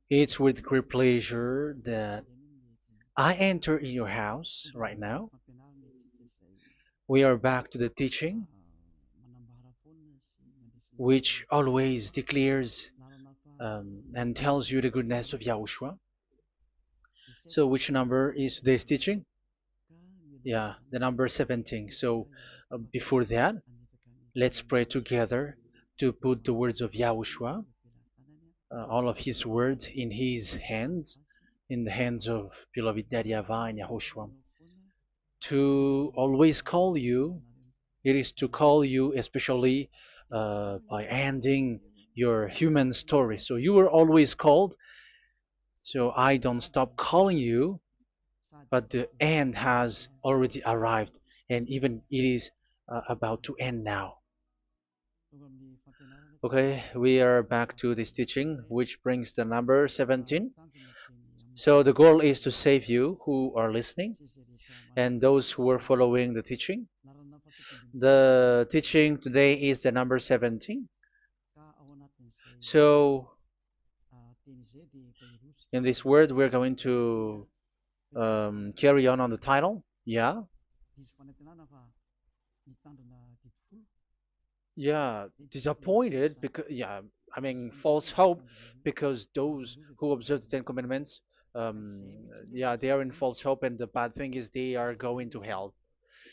It's with great pleasure that I enter in your house right now. We are back to the teaching, which always declares and tells you the goodness of Yahushua. So, which number is today's teaching? Yeah, the number 17. So, before that, let's pray together to put the words of Yahushua, all of his words, in his hands, in the hands of beloved Daddy YAHVAH and Yahushua. To always call you, it is to call you especially by ending your human story. So you were always called, so I don't stop calling you, but the end has already arrived, and even it is about to end now. Okay, we are back to this teaching, which brings the number 17. So the goal is to save you who are listening and those who are following the teaching. The teaching today is the number 17. So in this word, we're going to carry on the title. Yeah. Yeah, disappointed because yeah, I mean false hope because those who observe the Ten Commandments, yeah, they are in false hope, and the bad thing is they are going to hell.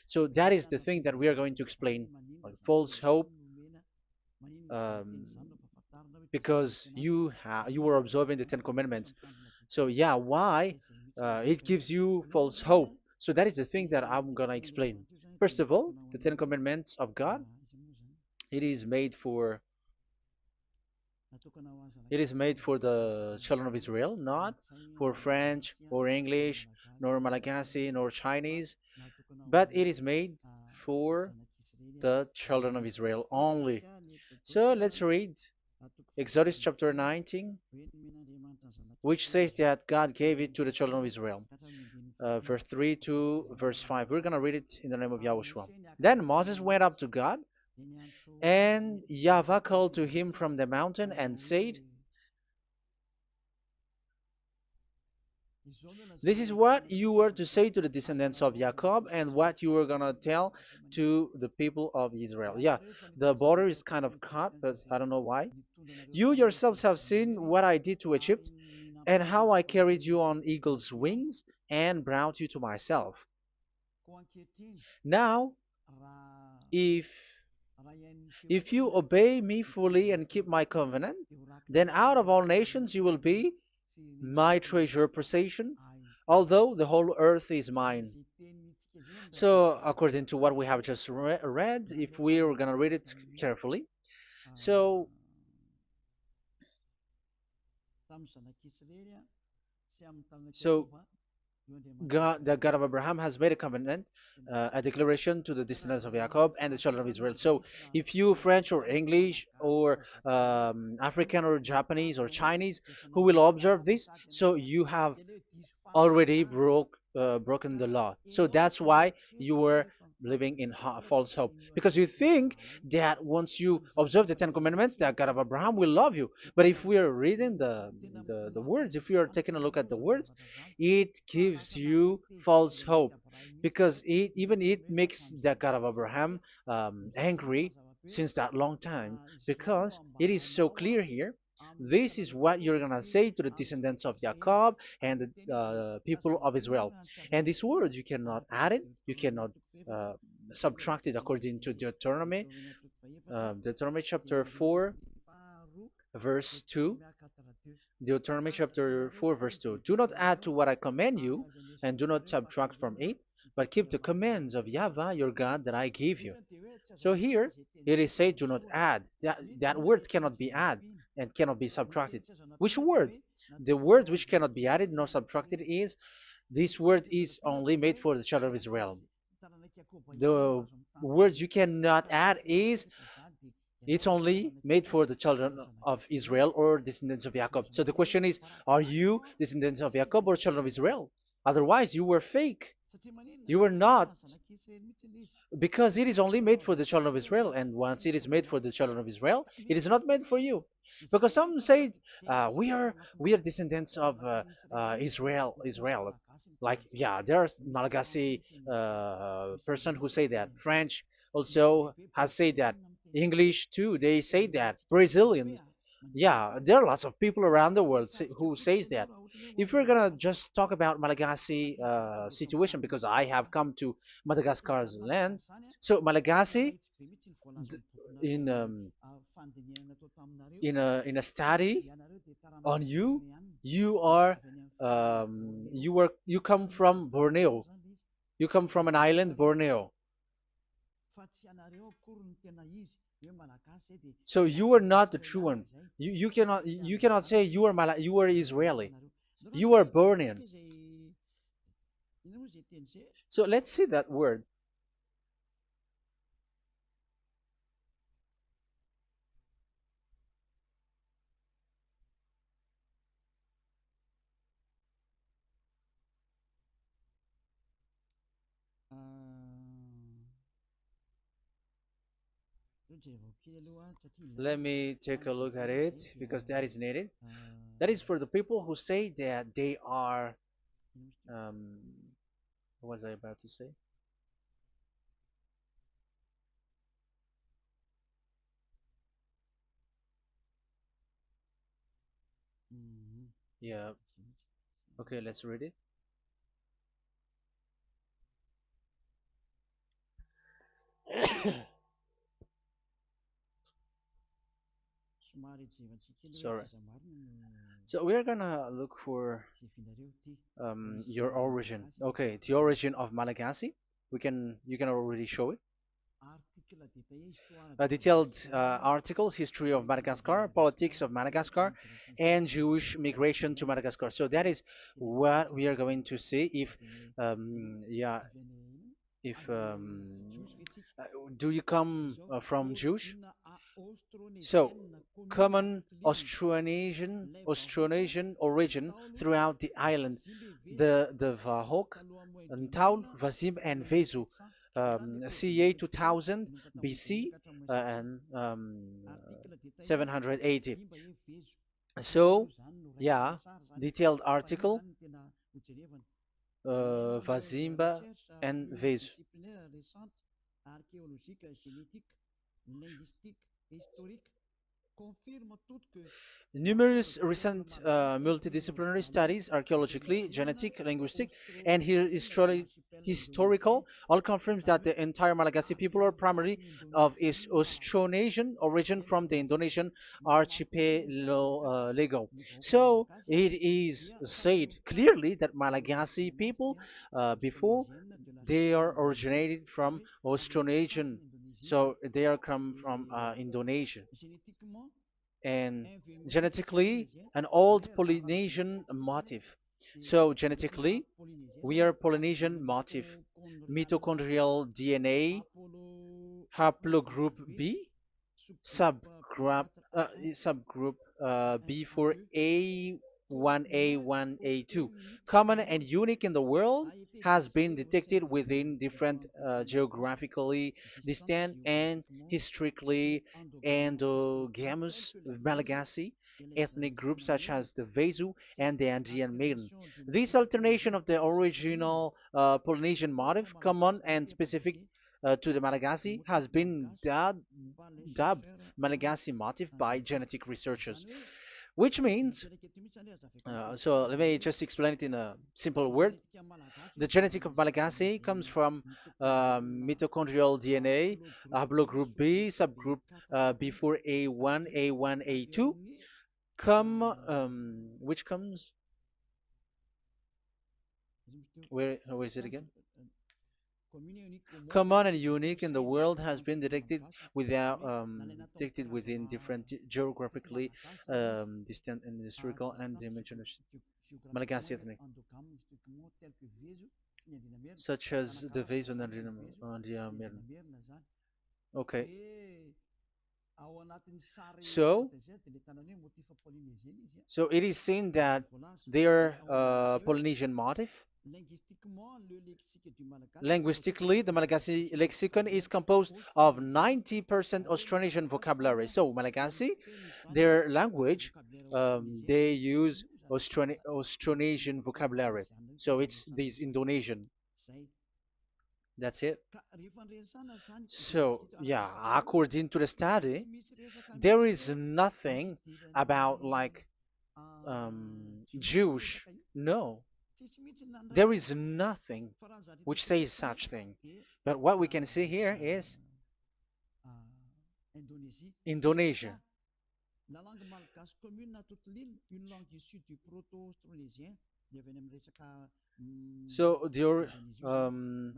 So that is the thing that we are going to explain. False hope, um, because you were observing the Ten Commandments. So yeah, why it gives you false hope? So that is the thing that I'm gonna explain. First of all, the Ten Commandments of God, it is made for it is made for the children of Israel, not for French or English, nor Malagasy, nor Chinese, but it is made for the children of Israel only. So let's read Exodus chapter 19, which says that God gave it to the children of Israel. Verse 3 to verse 5. We're going to read it in the name of Yahushua. Then Moses went up to God, and YAHVAH called to him from the mountain and said, "This is what you were to say to the descendants of Jacob and what you were going to tell to the people of Israel." Yeah, the border is kind of cut, but I don't know why. "You yourselves have seen what I did to Egypt and how I carried you on eagle's wings and brought you to myself. Now, if you obey me fully and keep my covenant, then out of all nations you will be my treasure possession, although the whole earth is mine." So, according to what we have just read, if we are going to read it carefully, so so God, the God of Abraham, has made a covenant, a declaration to the descendants of Jacob and the children of Israel. So, if you French or English or African or Japanese or Chinese who will observe this, so you have already broken the law. So that's why you were living in false hope, because you think that once you observe the Ten Commandments, that God of Abraham will love you. But if we are reading the words, if we are taking a look at the words, it gives you false hope, because even it makes the God of Abraham angry since that long time, because it is so clear here. This is what you're gonna say to the descendants of Jacob and the people of Israel. And this word, you cannot add it, you cannot uh, subtract it, according to Deuteronomy, Deuteronomy chapter 4, verse 2. Deuteronomy chapter 4, verse 2. "Do not add to what I command you, and do not subtract from it, but keep the commands of YAHVAH your God that I give you." So here it is said, "Do not add." That word cannot be added and cannot be subtracted. Which word? The word which cannot be added nor subtracted is this word is only made for the children of Israel. The words you cannot add is it's only made for the children of Israel or descendants of Jacob. So the question is, are you descendants of Jacob or children of Israel? Otherwise, you were fake. You were not, because it is only made for the children of Israel. And once it is made for the children of Israel, it is not made for you. because some say we are descendants of Israel. Like, yeah, there's Malagasy person who say that. French also has said that. English too, they say that. Brazilian, yeah, there are lots of people around the world who says that. If we're gonna just talk about Malagasy situation, because I have come to Madagascar's land, so Malagasy, in in a study on you, you come from Borneo. You come from an island, Borneo. So you are not the true one. You cannot say you are Israeli. You are Bornean. So let's see that word. Let me take a look at it because that is needed. That is for the people who say that they are. Um, what was I about to say? Yeah. Okay, let's read it. Sorry. So we're gonna look for your origin. Okay, the origin of Malagasy. You can already show it. Detailed articles, history of Madagascar, politics of Madagascar, and Jewish migration to Madagascar. So that is what we are going to see. Yeah, if uh, do you come from Jewish? So, common Austronesian origin throughout the island, the Vahok, Ntaul, Vazim, and Vezu, CA 2000 BC and 780. So, yeah, detailed article, Vazimba and Vezu. Numerous recent multidisciplinary studies, archaeologically, genetic, linguistic, and historical, all confirms that the entire Malagasy people are primarily of Austronesian origin from the Indonesian archipelago. So it is said clearly that Malagasy people, before, they are originated from Austronesian, so they are come from Indonesia, and genetically an old Polynesian motif. So genetically, we are Polynesian motif, mitochondrial DNA, haplogroup B, subgroup subgroup B4A1A1A2, common and unique in the world, has been detected within different geographically distant and historically endogamous Malagasy ethnic groups such as the Vezu and the Andean Maiden. This alternation of the original Polynesian motif, common and specific to the Malagasy, has been dubbed Malagasy motif by genetic researchers, which means, so let me just explain it in a simple word. The genetic of Malagasy comes from mitochondrial DNA, haplogroup B, subgroup B4A1, A1, A2, which comes, where is it again? Common and unique in the world, has been detected within different geographically distant and historical and dimensional Malagasy ethnic, such as the vase and the Okay, so so it is seen that they are Polynesian motif. Linguistically, the Malagasy lexicon is composed of 90% Austronesian vocabulary. So Malagasy, their language, they use Austronesian vocabulary. So it's this Indonesian. That's it. So yeah, according to the study, there is nothing about like Jewish. No, there is nothing which says such thing. But what we can see here is Indonesia. So the um,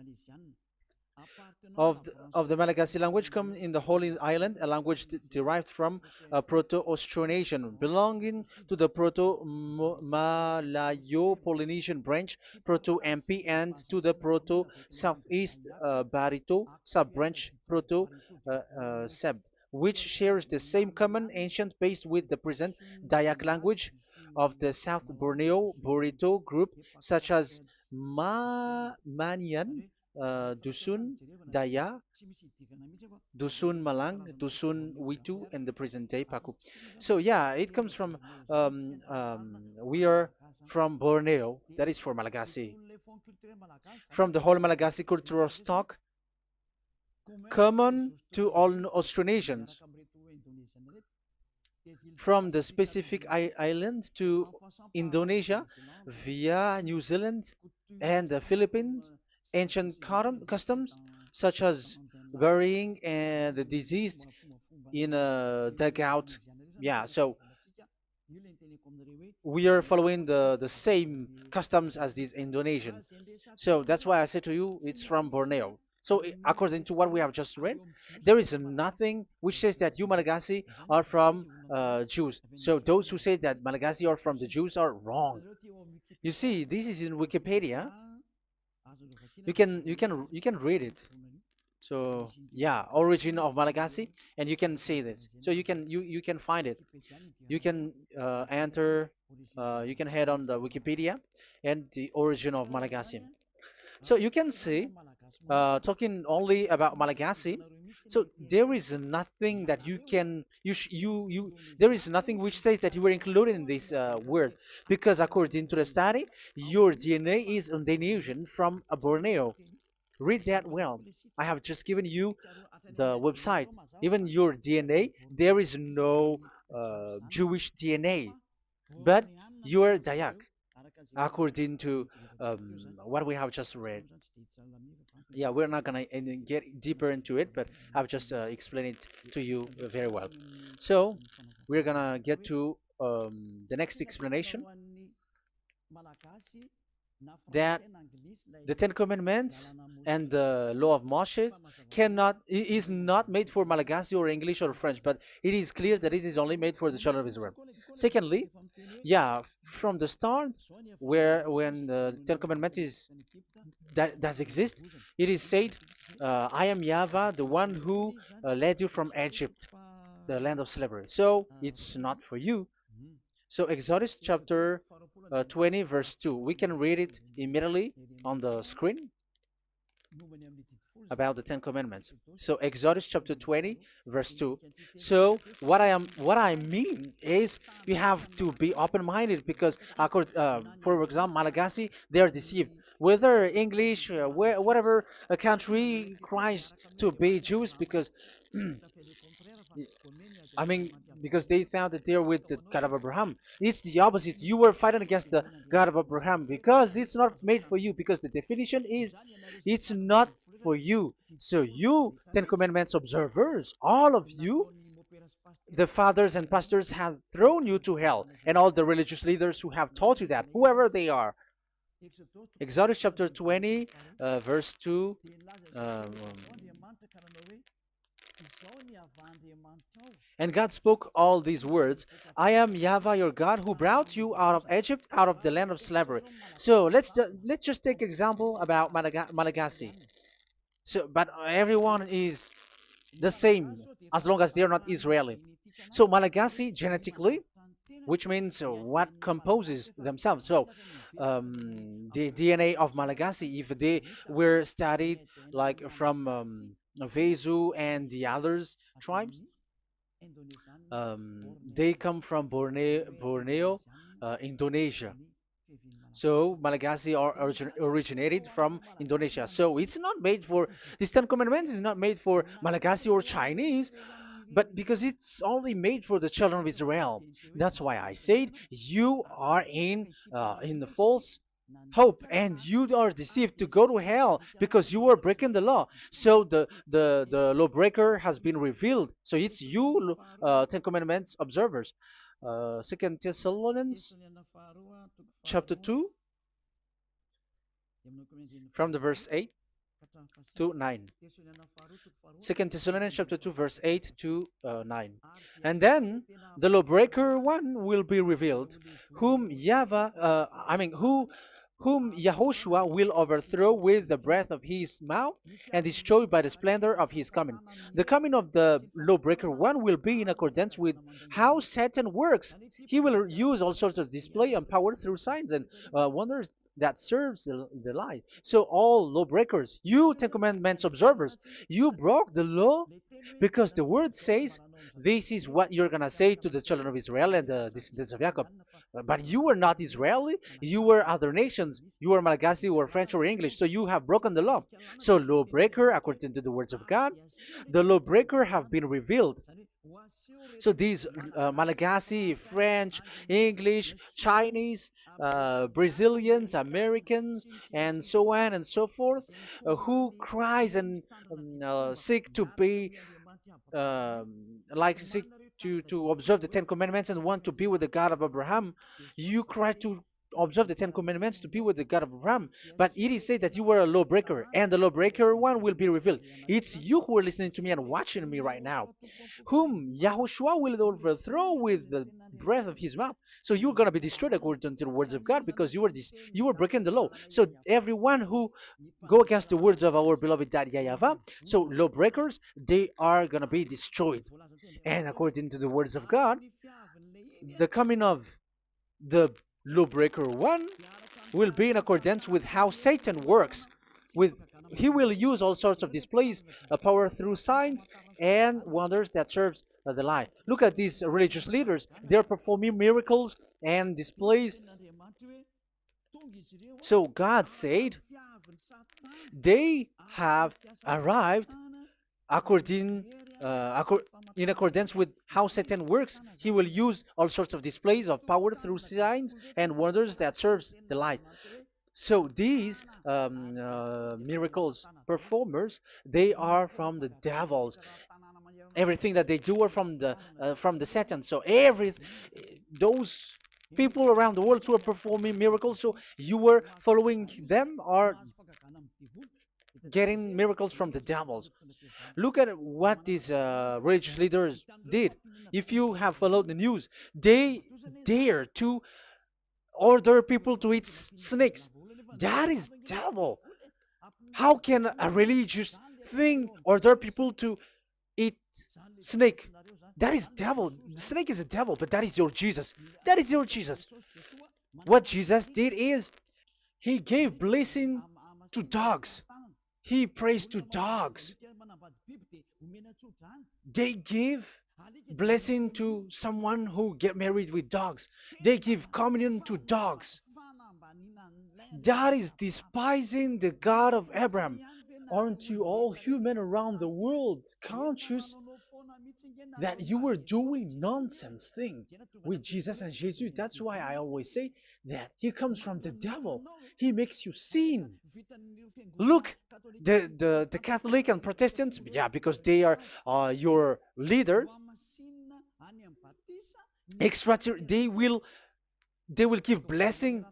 of the Malagasy language come in the Holy Island, a language derived from Proto-Austronesian, belonging to the Proto-Malayo-Polynesian branch, Proto-MP, and to the Proto-Southeast Barito sub-branch, Proto-Seb, which shares the same common ancient base with the present Dayak language of the South Borneo Burito group, such as Manian, Dusun, Daya, Dusun Malang, Dusun Witu, and the present day Paku. So yeah, it comes from we are from Borneo, that is for Malagasy. From the whole Malagasy cultural stock, common to all Austronesians, from the specific island to Indonesia via New Zealand and the Philippines, ancient customs such as burying the deceased in a dugout. Yeah, so we are following the same customs as these Indonesian. So that's why I said to you it's from Borneo. So according to what we have just read, there is nothing which says that you Malagasy are from Jews. So those who say that Malagasy are from the Jews are wrong. You see, this is in Wikipedia. You can read it. So yeah, origin of Malagasy, and you can see this. So you can find it. You can enter. You can head on the Wikipedia and the origin of Malagasy. So you can see, talking only about Malagasy. So there is nothing that you can you there is nothing which says that you were included in this word, because according to the study, your DNA is Indonesian from Borneo. Read that well. I have just given you the website. Even your DNA, there is no Jewish DNA, but you are Dayak, according to what we have just read. Yeah, we're not gonna get deeper into it, but I've just explained it to you very well. So we're gonna get to the next explanation, that the Ten Commandments and the Law of Moshe is not made for Malagasy or English or French, but it is clear that it is only made for the children of Israel. Secondly, yeah, from the start, where when the Ten Commandments that does exist, it is said, "I am Yahweh, the one who led you from Egypt, the land of slavery." So it's not for you. So Exodus chapter 20 verse 2. We can read it immediately on the screen about the Ten Commandments. So Exodus chapter 20 verse 2. So what I mean is we have to be open-minded, because for example Malagasy, they are deceived. Whether English, whatever a country tries to be Jews, because I mean, because they found that they're with the God of Abraham. It's the opposite. You were fighting against the God of Abraham, because it's not made for you. Because the definition is, it's not for you. So you, Ten Commandments observers, all of you, the fathers and pastors have thrown you to hell, and all the religious leaders who have taught you that, whoever they are. Exodus chapter 20, verse 2. Um, And God spoke all these words: "I am Yahweh your God, who brought you out of Egypt, out of the land of slavery." So let's just take example about Malagasy. So, but everyone is the same as long as they are not Israeli. So Malagasy genetically, which means what composes themselves. So the DNA of Malagasy, if they were studied like from Vezu and the others tribes, they come from Borneo, Indonesia. So Malagasy are originated from Indonesia. So it's not made for, this Ten Commandments is not made for Malagasy or Chinese, but because it's only made for the children of Israel. That's why I said you are in the false hope and you are deceived to go to hell because you are breaking the law. So the lawbreaker has been revealed. So it's you, Ten Commandments observers. Second Thessalonians chapter 2 from the verse 8 to 9. Second Thessalonians chapter 2 verse 8 to 9. And then the lawbreaker one will be revealed, whom whom Yahushua will overthrow with the breath of his mouth and destroy by the splendor of his coming. The coming of the lawbreaker one will be in accordance with how Satan works. He will use all sorts of display and power through signs and wonders that serves the lie. So all lawbreakers, you Ten Commandments observers, you broke the law because the word says this is what you're gonna say to the children of Israel and the descendants of Jacob. But you were not Israeli, you were other nations, you were Malagasy or French or English, so you have broken the law. So lawbreaker, according to the words of God, the lawbreaker have been revealed. So these Malagasy, French, English, Chinese, Brazilians, Americans, and so on and so forth, who cries and seek to be like seek to observe the Ten Commandments and want to be with the God of Abraham. You cry to observe the Ten Commandments to be with the God of Abraham, but it is said that you were a lawbreaker, and the lawbreaker one will be revealed. It's you who are listening to me and watching me right now, whom Yahushua will overthrow with the breath of his mouth. So you're going to be destroyed according to the words of God because you were breaking the law. So everyone who go against the words of our beloved Dad YAHVAH, so lawbreakers, they are going to be destroyed. And according to the words of God, the coming of the lawbreaker one will be in accordance with how Satan works. With he will use all sorts of displays, power through signs and wonders that serves the lie. Look at these religious leaders; they're performing miracles and displays. So God said they have arrived according in accordance with how Satan works. He will use all sorts of displays of power through signs and wonders that serves the light. So these miracles performers, they are from the devils. Everything that they do are from the Satan. So those people around the world who are performing miracles, so you were following them, are getting miracles from the devils. Look at what these religious leaders did. If you have followed the news, they dare to order people to eat snakes. That is devil. How can a religious thing order people to eat snake? That is devil. The snake is a devil, but that is your Jesus. That is your Jesus. What Jesus did is he gave blessing to dogs. He prays to dogs. They give blessing to someone who get married with dogs. They give communion to dogs. That is despising the God of Abraham. Aren't you all human around the world conscious that you were doing nonsense thing with Jesus and Jesus? That's why I always say that he comes from the devil. He makes you sin. Look, the Catholic and Protestants, yeah, because they are your leader. They will give blessing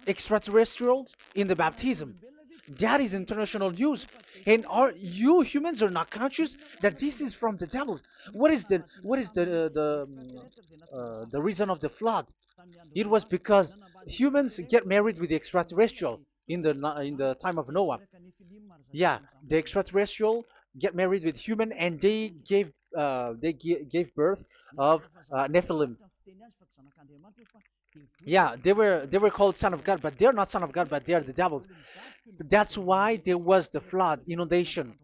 extraterrestrials in the baptism. That is international news, and are you humans are not conscious that this is from the devil? What is the reason of the flood? It was because humans get married with the extraterrestrial in the time of Noah. Yeah, the extraterrestrial get married with human, and they gave birth of Nephilim. Yeah, they were called son of God, but they're not son of God, but they're the devils. That's why there was the flood, inundation.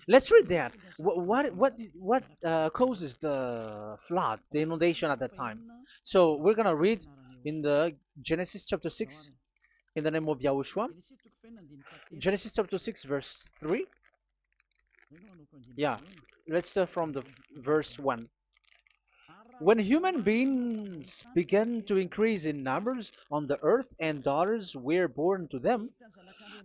Let's read that. What causes the flood, the inundation at that time? So we're gonna read in the Genesis chapter 6 in the name of Yahushua. Genesis chapter 6 verse 3. Yeah, let's start from the verse 1. When human beings began to increase in numbers on the earth and daughters were born to them,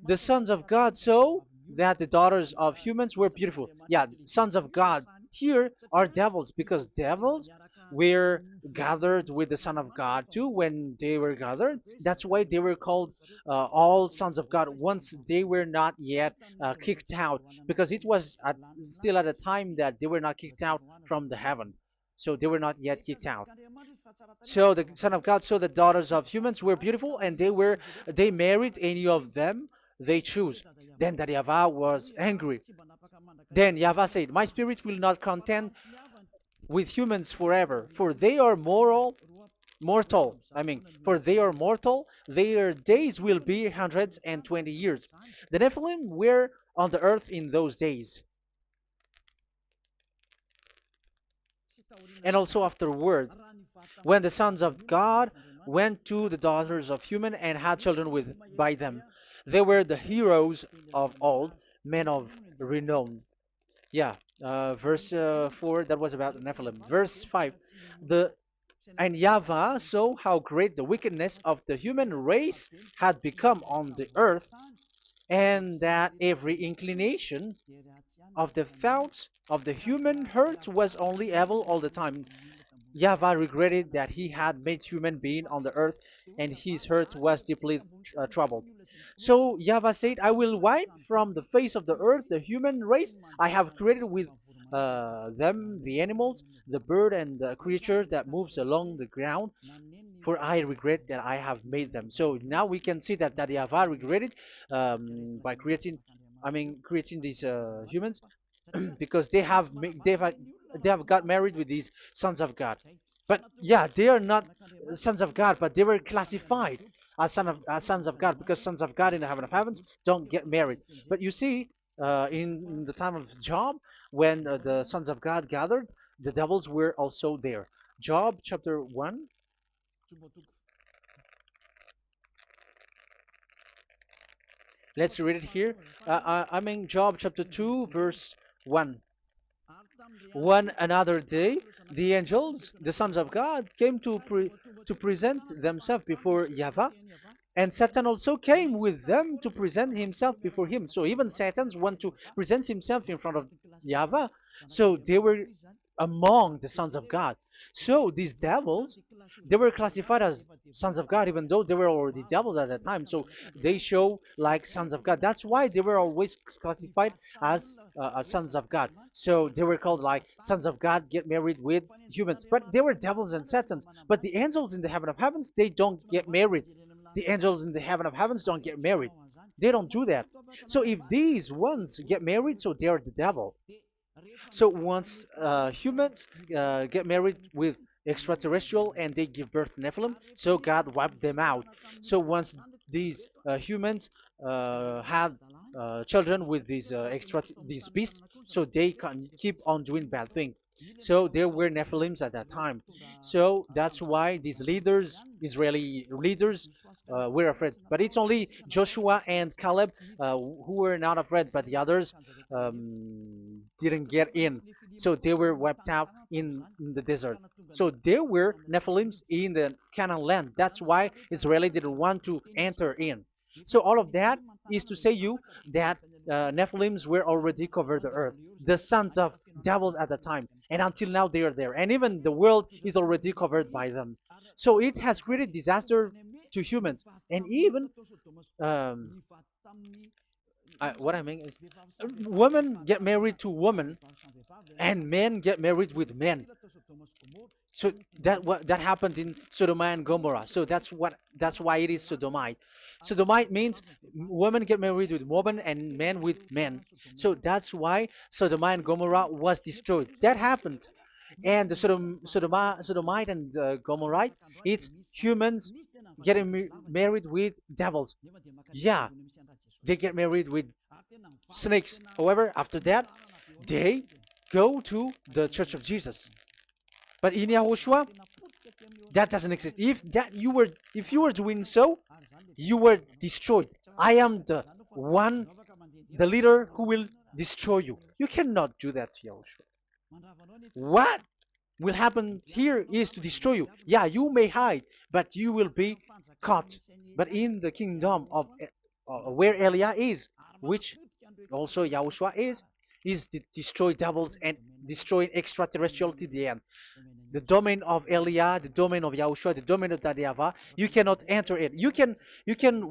the sons of God saw that the daughters of humans were beautiful. Yeah, sons of God here are devils because devils were gathered with the Son of God too when they were gathered. That's why they were called all sons of God once they were not yet kicked out because it was still at a time that they were not kicked out from the heaven. So they were not yet kicked out. So the Son of God saw the daughters of humans were beautiful, and they married any of them they choose. Then that YAHVAH was angry. Then YAHVAH said, "My spirit will not contend with humans forever, for they are mortal. For they are mortal. Their days will be 120 years. The Nephilim were on the earth in those days, and also afterward, when the sons of God went to the daughters of human and had children with by them. They were the heroes of old, men of renown." Yeah, verse 4, that was about the Nephilim. Verse 5, the and YAHVAH saw how great the wickedness of the human race had become on the earth, and that every inclination of the thoughts of the human heart was only evil all the time. YAHVAH regretted that he had made human being on the earth, and his heart was deeply troubled. So YAHVAH said, "I will wipe from the face of the earth the human race I have created with them, the animals, the bird, and the creature that moves along the ground, for I regret that I have made them." So now we can see that YAHVAH regretted by creating these humans because they have got married with these sons of God. But yeah, they are not sons of God, but they were classified as sons of God because sons of God in the heaven of heavens don't get married. But you see, in the time of Job, when the sons of God gathered, the devils were also there. Job chapter 1. Let's read it here. Job chapter 2, verse 1. One another day, the angels, the sons of God, came to present themselves before YAHVAH, and Satan also came with them to present himself before him. So even Satan's want to present himself in front of YAHVAH. So they were among the sons of God. So these devils, they were classified as sons of God, even though they were already devils at that time. So they show like sons of God. That's why they were always classified as sons of God. So they were called like sons of God get married with humans. But they were devils and satans. But the angels in the heaven of heavens, they don't get married. The angels in the heaven of heavens don't get married. They don't do that. So if these ones get married, so they are the devil. So once humans get married with extraterrestrial and they give birth to Nephilim, so God wiped them out. So once these humans had children with these beasts, so they can keep on doing bad things. So there were Nephilims at that time. So that's why these leaders, Israeli leaders, were afraid. But it's only Joshua and Caleb who were not afraid, but the others didn't get in. So they were wiped out in the desert. So there were Nephilims in the Canaan land. That's why Israeli didn't want to enter in. So all of that is to say you that Nephilims were already covered the earth, the sons of devils at the time, and until now they are there, and even the world is already covered by them. So it has created disaster to humans, and even what I mean is, women get married to women, and men get married with men. So that happened in Sodom and Gomorrah. So that's why it is Sodomite. Sodomite means women get married with women and men with men. So that's why Sodom and Gomorrah was destroyed. That happened. and the Sodomite and Gomorrite, it's humans getting married with devils. Yeah, they get married with snakes. However, after that, they go to the Church of Jesus. But in Yahushua, that doesn't exist. If you were doing so, you were destroyed. I am the one, the leader who will destroy you. You cannot do that to Yahushua. What will happen here is to destroy you. Yeah, you may hide, but you will be caught. But in the kingdom of where Elia is, which also Yahushua is to destroy devils and destroy extraterrestrial to the end. The domain of Elia, the domain of Yahushua, the domain of YAHVAH, you cannot enter it. You can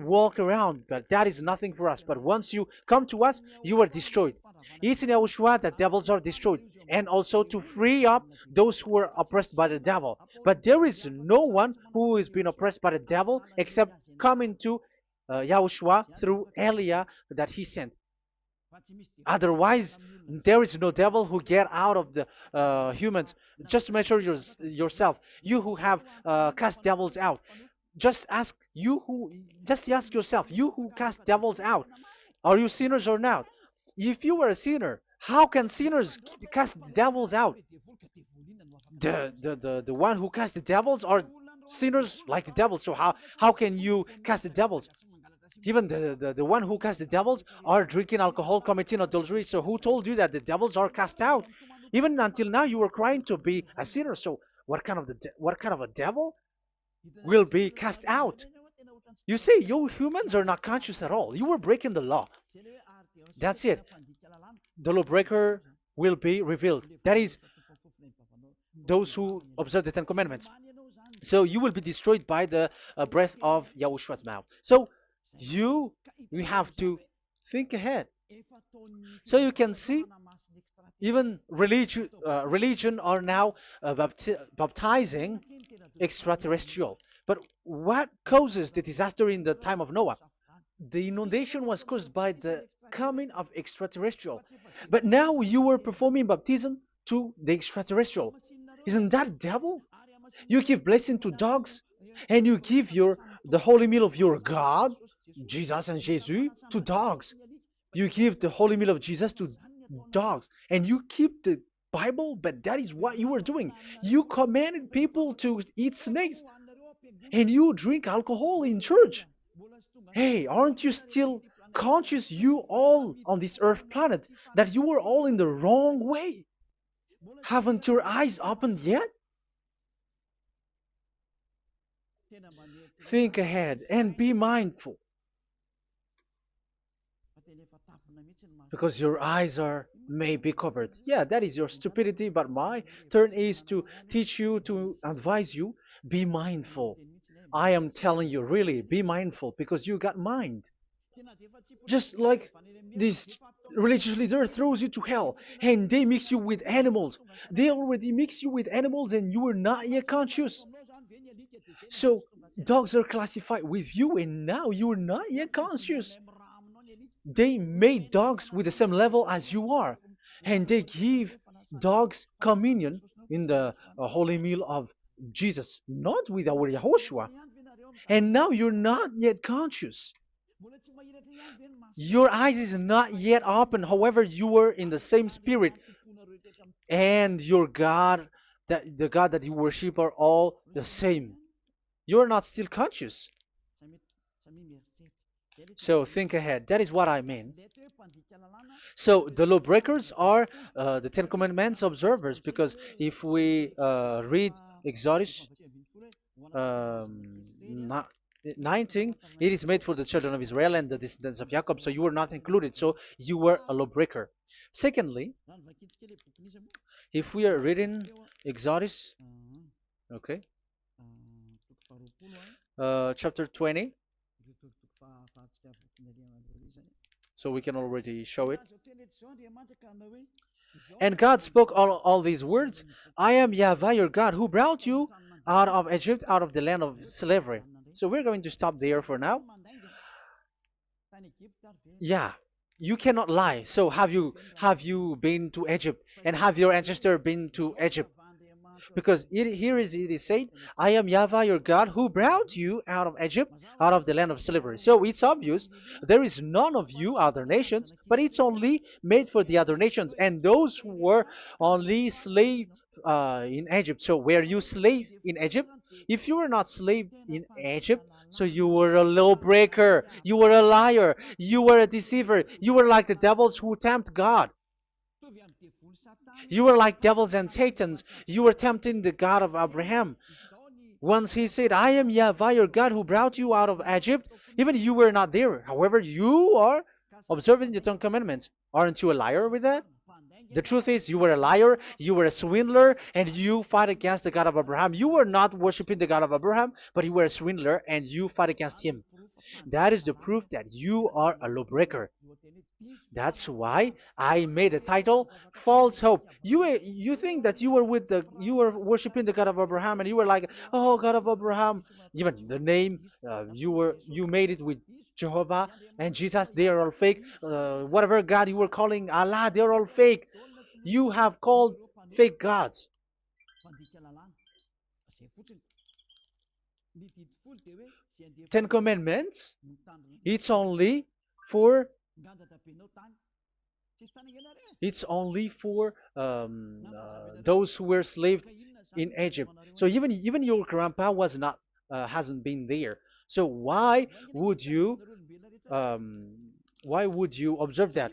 walk around, but that is nothing for us. But once you come to us, you are destroyed. It's in Yahushua that devils are destroyed, and also to free up those who are oppressed by the devil. But there is no one who is being oppressed by the devil except coming to Yahushua through Elia that he sent. Otherwise, there is no devil who get out of the humans. Just measure yourself. You who have cast devils out. Just ask you who. Just ask yourself. You who cast devils out. Are you sinners or not? If you were a sinner, how can sinners cast devils out? The one who cast the devils are sinners like the devils. So how can you cast the devils? Even the one who cast the devils are drinking alcohol, committing adultery. So who told you that the devils are cast out? Even until now, you were crying to be a sinner. So what kind of a devil will be cast out? You see, you humans are not conscious at all. You were breaking the law. That's it. The lawbreaker will be revealed. That is, those who observe the Ten Commandments. So you will be destroyed by the breath of Yahushua's mouth. So you you have to think ahead. So you can see, even religion are now baptizing extraterrestrial. But what causes the disaster in the time of Noah? The inundation was caused by the coming of extraterrestrial. But now you are performing baptism to the extraterrestrial. Isn't that devil? You give blessing to dogs, and you give the holy meal of your God, Jesus and Jesus, to dogs. You give the holy meal of Jesus to dogs, and you keep the Bible, but that is what you were doing. You commanded people to eat snakes, and you drink alcohol in church. Hey, aren't you still conscious, you all on this earth planet, that you were all in the wrong way? Haven't your eyes opened yet? Think ahead and be mindful, because your eyes are may be covered. Yeah, that is your stupidity, but my turn is to teach you, to advise you. Be mindful. I am telling you, really, be mindful, because you got mind. Just like this religious leader throws you to hell, and they mix you with animals. They already mix you with animals, and you are not yet conscious. So dogs are classified with you, and now you are not yet conscious. They made dogs with the same level as you are, and they give dogs communion in the holy meal of Jesus, not with our Yahushua. And now you're not yet conscious. Your eyes is not yet open. However, you were in the same spirit, and your God, that the God that you worship, are all the same. You are not still conscious. So think ahead. That is what I mean. So the lawbreakers are the Ten Commandments observers, because if we read Exodus um, 19, it is made for the children of Israel and the descendants of Jacob, so you were not included, so you were a lawbreaker. Secondly, if we are reading Exodus, okay, chapter 20, so we can already show it. And God spoke all these words: I am YAHVAH your God, who brought you out of Egypt, out of the land of slavery. So we're going to stop there for now. Yeah, you cannot lie. So have you been to Egypt, and have your ancestor been to Egypt? Because it is said, I am Yahweh your God who brought you out of Egypt, out of the land of slavery. So it's obvious there is none of you other nations, but it's only made for the other nations and those who were only slave in Egypt. So were you slave in Egypt? If you were not slave in Egypt, so you were a lawbreaker, you were a liar, you were a deceiver, you were like the devils who tempt God. You were like devils and Satans. You were tempting the God of Abraham. Once he said, I am Yahweh your God who brought you out of Egypt, even you were not there. However, you are observing the Ten Commandments. Aren't you a liar with that? The truth is, you were a liar, you were a swindler, and you fight against the God of Abraham. You were not worshiping the God of Abraham, but you were a swindler, and you fight against him. That is the proof that you are a lawbreaker. That's why I made a title, False Hope. You think that you were worshiping the God of Abraham, and you were like, oh, God of Abraham. Even the name, you made it with Jehovah and Jesus. They are all fake. Whatever God you were calling Allah, they are all fake. You have called fake gods. Ten Commandments. It's only for it's only for those who were slaves in Egypt. So even your grandpa was not hasn't been there. So would you um, why would you observe that?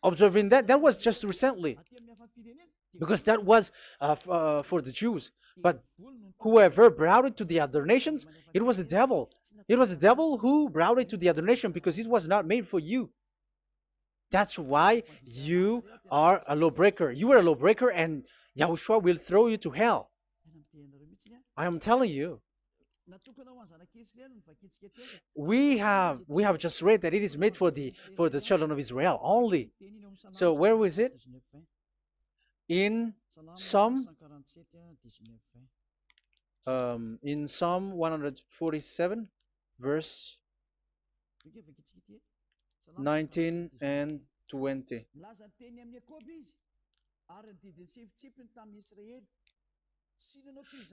Observing that was just recently because that was for the Jews. But whoever brought it to the other nations, it was the devil. It was the devil who brought it to the other nation because it was not made for you. That's why you are a lawbreaker. You are a lawbreaker, and Yahushua will throw you to hell. I am telling you. We have just read that it is made for the children of Israel only. So where was it? In Psalm Psalm 147, verse 19 and 20.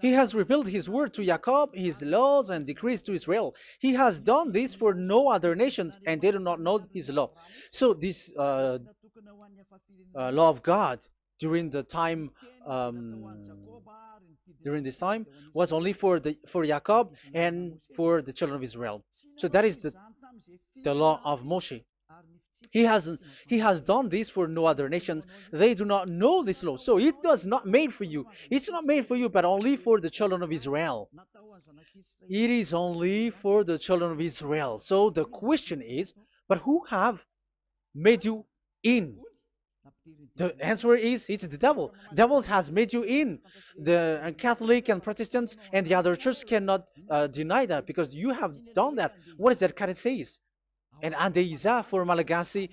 He has revealed his word to Jacob, his laws and decrees to Israel. He has done this for no other nations, and they do not know his law. So this law of God during the time during this time was only for Jacob and for the children of Israel. So that is the law of Moshe. He has done this for no other nations. They do not know this law. So it was not made for you. It's not made for you, but only for the children of Israel. It is only for the children of Israel. So the question is, but who have made you in? The answer is it's the devil. Devil has made you in. The Catholic and Protestants and the other church cannot deny that because you have done that. What is that card says? And Andeiza for Malagasy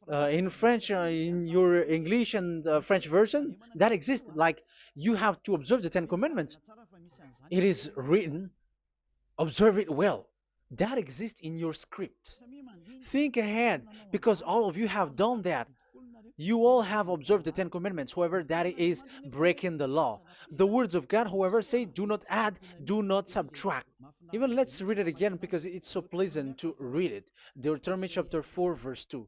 in French, in your English and French version, that exists. Like you have to observe the Ten Commandments. It is written, observe it well. That exists in your script. Think ahead because all of you have done that. You all have observed the Ten Commandments, however, that is breaking the law. The words of God, however, say, do not add, do not subtract. Even let's read it again because it's so pleasant to read it. Deuteronomy chapter 4, verse 2.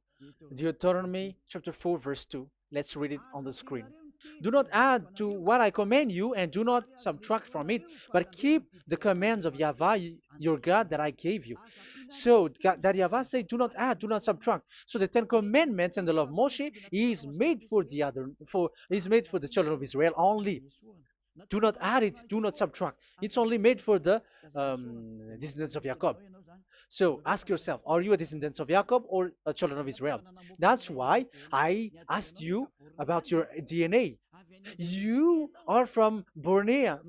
Deuteronomy chapter 4, verse 2. Let's read it on the screen. Do not add to what I command you, and do not subtract from it, but keep the commands of Yahweh, your God, that I gave you. So that Yahweh said, do not add, do not subtract. So the Ten Commandments and the law of Moshe is made for the children of Israel only. Do not add it, do not subtract. It's only made for the descendants of Jacob. So ask yourself, are you a descendant of Jacob or a children of Israel? That's why I asked you about your DNA. You are from Borneo.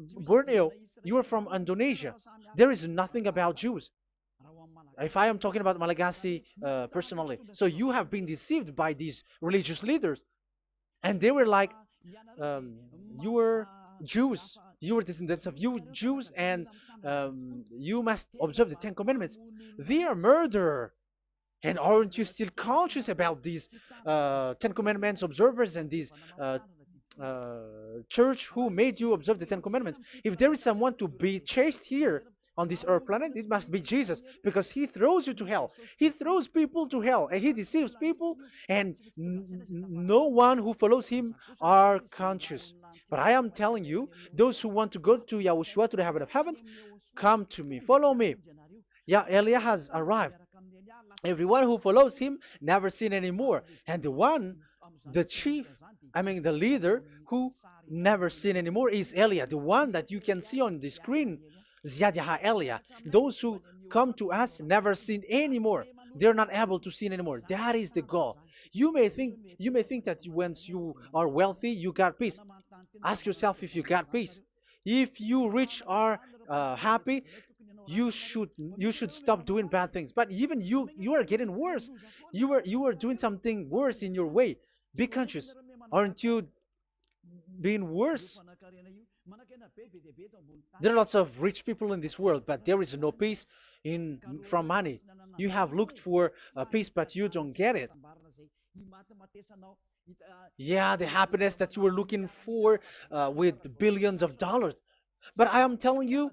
You are from Indonesia. There is nothing about Jews. If I am talking about Malagasy personally. So you have been deceived by these religious leaders. And they were like, you were Jews. You were descendants of you Jews, and you must observe the Ten Commandments. They are murderer. And aren't you still conscious about these Ten Commandments observers and these church who made you observe the Ten Commandments. If there is someone to be chased here on this earth planet, it must be Jesus, because he throws you to hell. He throws people to hell, and he deceives people, and no one who follows him are conscious. But I am telling you, those who want to go to Yahushua, to the heaven of heavens, come to me, follow me. Yeah, Eliah has arrived. Everyone who follows him never sin anymore. And the chief, I mean the leader who never sin anymore is Eliah, the one that you can see on the screen. Ziyadah Eliah. Those who come to us never sin anymore. They're not able to sin anymore. That is the goal. You may think that once you are wealthy, you got peace. Ask yourself if you got peace. If you rich are happy, you should stop doing bad things. But even you are getting worse. You are doing something worse in your way. Be conscious. Aren't you being worse? There are lots of rich people in this world, but there is no peace in from money. You have looked for peace, but you don't get it. Yeah, the happiness that you were looking for with billions of dollars. But I am telling you,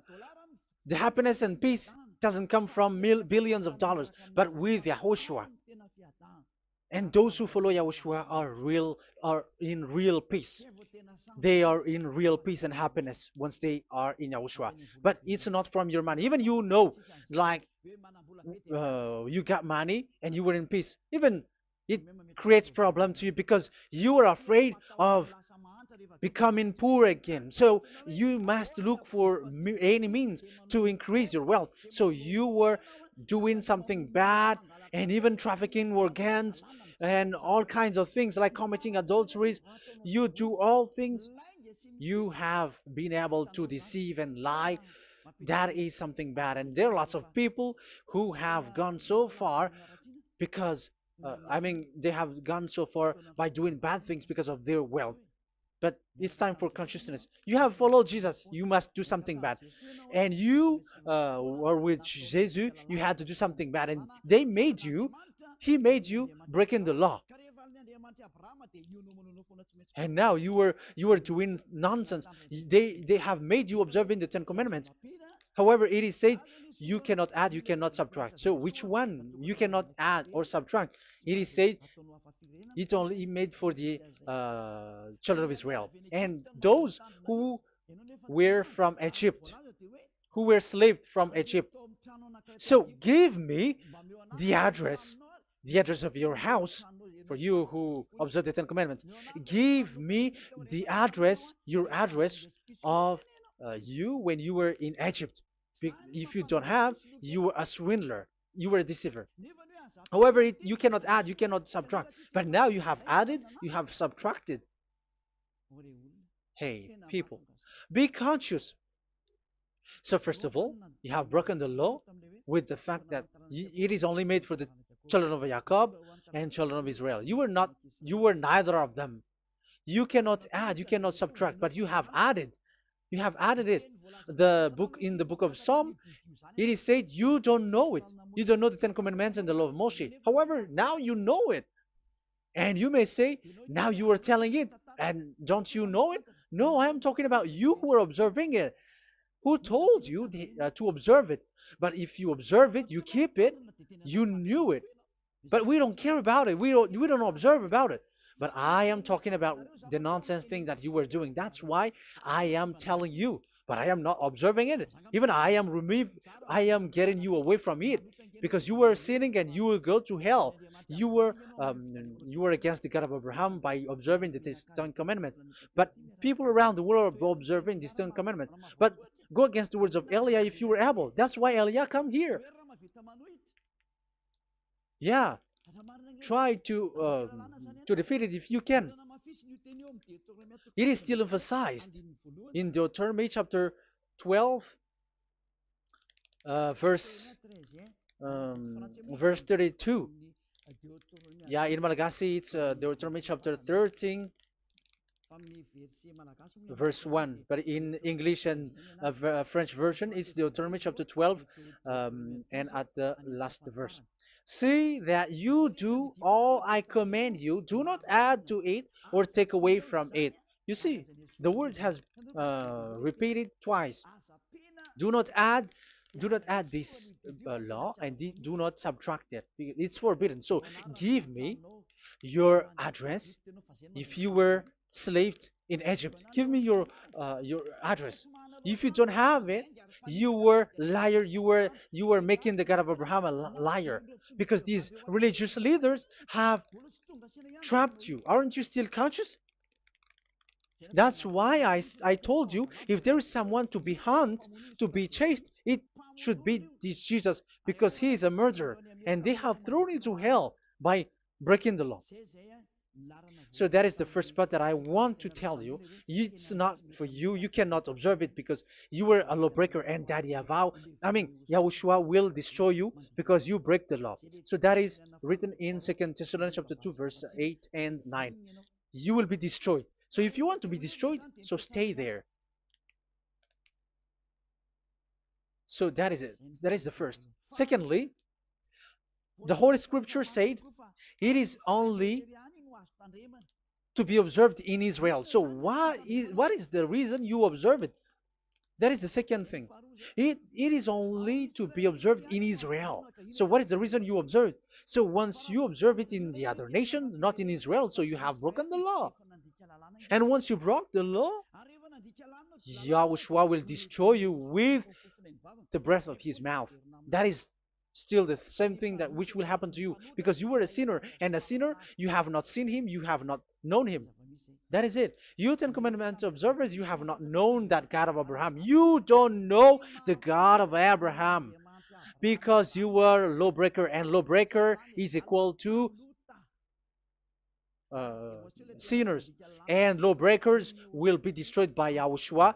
the happiness and peace doesn't come from billions of dollars, but with Yahushua. And those who follow Yahushua are in real peace. They are in real peace and happiness once they are in Yahushua. But it's not from your money. Even like you got money and you were in peace. Even it creates problem to you because you are afraid of becoming poor again. So you must look for any means to increase your wealth. So you were doing something bad and even trafficking organs and all kinds of things like committing adulteries. You do all things. You have been able to deceive and lie. That is something bad. And there are lots of people who have gone so far because, they have gone so far by doing bad things because of their wealth. But it's time for consciousness. You have followed Jesus, you must do something bad. And you were with Jesus, you had to do something bad. And he made you breaking the law. And now you were doing nonsense. They have made you observing the Ten Commandments. However, it is said you cannot add, you cannot subtract. So which one you cannot add or subtract? It is said it only made for the children of Israel and those who were from Egypt, who were slaved from Egypt. So give me the address, the address of your house, for you who observe the Ten Commandments. Give me the address, your address of you when you were in Egypt. If you don't have, you were a swindler, you were a deceiver. However, you cannot add, you cannot subtract. But now you have added, you have subtracted. Hey, people, be conscious. So first of all, you have broken the law with the fact that it is only made for the children of Jacob and children of Israel. You were neither of them. You cannot add, you cannot subtract, but you have added. You have added it. In the book of Psalm, it is said you don't know it. You don't know the Ten Commandments and the law of Moshe. However, now you know it. And you may say, now you are telling it, and don't you know it? No, I am talking about you who are observing it. Who told you to observe it? But if you observe it, you keep it, you knew it. But we don't care about it. We don't observe about it. But I am talking about the nonsense thing that you were doing. That's why I am telling you. But I am not observing it. Even I am getting you away from it because you were sinning and you will go to hell. You were against the God of Abraham by observing the Ten Commandments. But people around the world are observing the Ten Commandments. But go against the words of Eliah if you were able. That's why Eliah come here. Yeah, try to defeat it if you can. It is still emphasized in Deuteronomy chapter 12, verse 32. Yeah, in Malagasy it's Deuteronomy chapter 13, verse 1. But in English and French version, it's Deuteronomy chapter 12, and at the last verse. See that you do all I command you. Do not add to it or take away from it. You see, the word has repeated twice. Do not add, do not add this law, and do not subtract it. It's forbidden. So give me your address. If you were slaved in Egypt, give me your address. If you don't have it, you were liar. You were making the God of Abraham a liar, because these religious leaders have trapped you. Aren't you still conscious? That's why I told you, if there is someone to be hunt, to be chased, it should be this Jesus, because he is a murderer, and they have thrown you to hell by breaking the law. So that is the first part that I want to tell you. It's not for you. You cannot observe it because you were a lawbreaker, and that Yahushua will destroy you because you break the law. So that is written in 2 Thessalonians chapter 2, verse 8 and 9. You will be destroyed. So if you want to be destroyed, so stay there. So that is it. That is the first. Secondly, the Holy Scripture said it is only to be observed in Israel. So what is the reason you observe it? That is the second thing. It is only to be observed in Israel. So what is the reason you observe it? So once you observe it in the other nation, not in Israel, so you have broken the law. And once you broke the law, Yahushua will destroy you with the breath of his mouth. That is still the same thing that which will happen to you, because you were a sinner, and a sinner, you have not seen him, you have not known him. That is it. You Ten Commandments observers, you have not known that God of Abraham. You don't know the God of Abraham, because you were a lawbreaker, and lawbreaker is equal to uh, sinners, and lawbreakers will be destroyed by Yahushua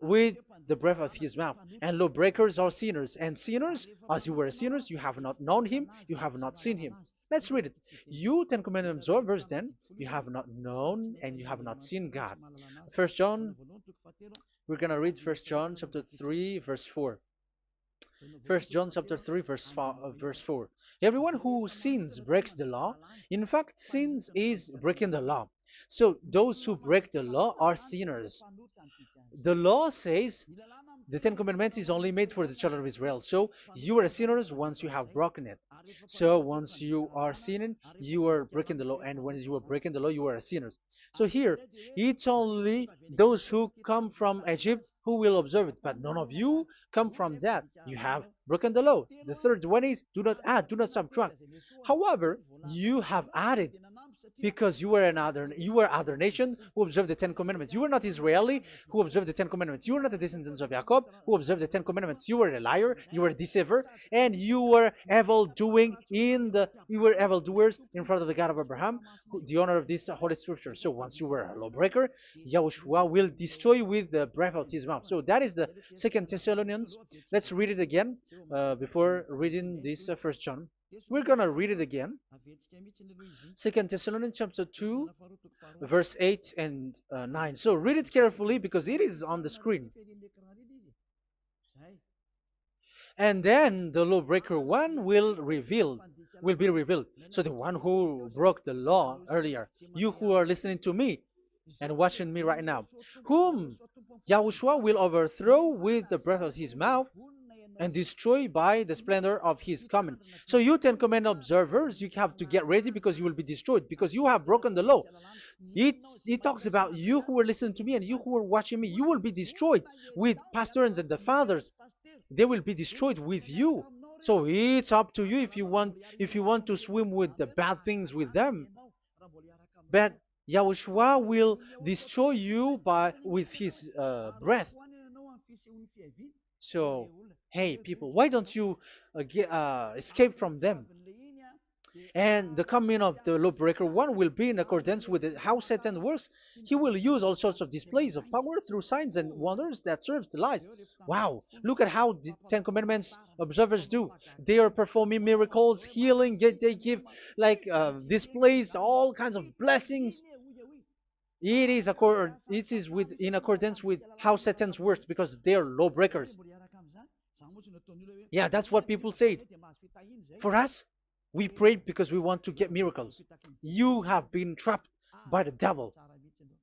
with the breath of his mouth. And lawbreakers are sinners, and sinners, as you were sinners, you have not known him, you have not seen him. Let's read it. You Ten Commandments observers, then, you have not known and you have not seen God. First John, we're gonna read First John chapter 3, verse 4. First John chapter 3, verse 4. Everyone who sins breaks the law. In fact, sins is breaking the law. So those who break the law are sinners. The law says the Ten Commandments is only made for the children of Israel. So you are sinners once you have broken it. So once you are sinning, you are breaking the law. And when you are breaking the law, you are a sinner. So here, it's only those who come from Egypt who will observe it. But none of you come from that. You have broken the law. The third one is do not add, do not subtract. However, you have added, because you were other nation who observed the Ten Commandments. You were not Israeli who observed the Ten Commandments. You were not the descendants of Jacob who observed the Ten Commandments. You were a liar, you were a deceiver, and you were evil doers in front of the God of Abraham, the honor of this holy scripture. So once you were a lawbreaker, Yahushua will destroy you with the breath of his mouth. So that is the Second Thessalonians. Let's read it again before reading this First John. We're gonna read it again. Second Thessalonians chapter 2, verse 8 and 9. So read it carefully because it is on the screen. And then the lawbreaker one will be revealed. So the one who broke the law earlier, you who are listening to me and watching me right now, whom Yahushua will overthrow with the breath of his mouth and destroy by the splendor of his coming. So you Ten Commandment observers, you have to get ready because you will be destroyed, because you have broken the law. It talks about you who are listening to me and you who are watching me. You will be destroyed with pastors and the fathers. They will be destroyed with you. So it's up to you if you want to swim with the bad things with them. But Yahushua will destroy you with his breath. So, hey, people, why don't you escape from them? And the coming of the lawbreaker one will be in accordance with how Satan works. He will use all sorts of displays of power through signs and wonders that serve the lies. Wow, look at how the Ten Commandments observers do. They are performing miracles, healing, they give like displays, all kinds of blessings. It is in accordance with how Satan's works, because they are lawbreakers. Yeah, that's what people say. For us, we pray because we want to get miracles. You have been trapped by the devil.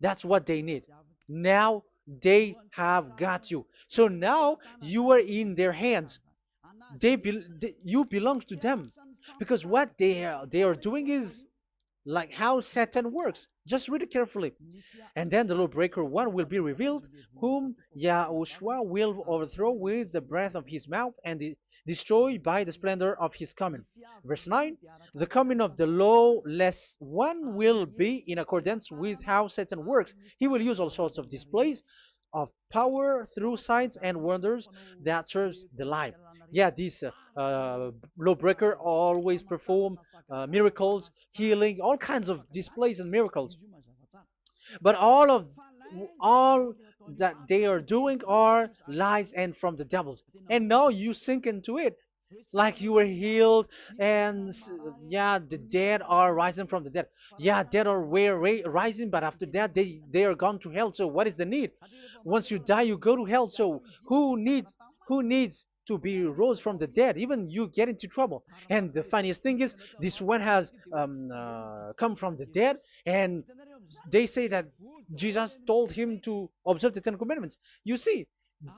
That's what they need. Now they have got you. So now you are in their hands. You belong to them, because what they are doing is like how Satan works. Just read it carefully. And then the lawbreaker one will be revealed, whom Yahushua will overthrow with the breath of his mouth and destroy by the splendor of his coming. Verse 9, the coming of the lawless one will be in accordance with how Satan works. He will use all sorts of displays of power through signs and wonders that serves the lie. Yeah, this lawbreaker always perform miracles, healing, all kinds of displays and miracles. But all that they are doing are lies and from the devils. And now you sink into it, like you were healed, and yeah, the dead are rising from the dead. Yeah, dead are rising, but after that they are gone to hell. So what is the need? Once you die, you go to hell. So who needs to be rose from the dead? Even you get into trouble. And the funniest thing is, this one has come from the dead, and they say that Jesus told him to observe the Ten Commandments. You see,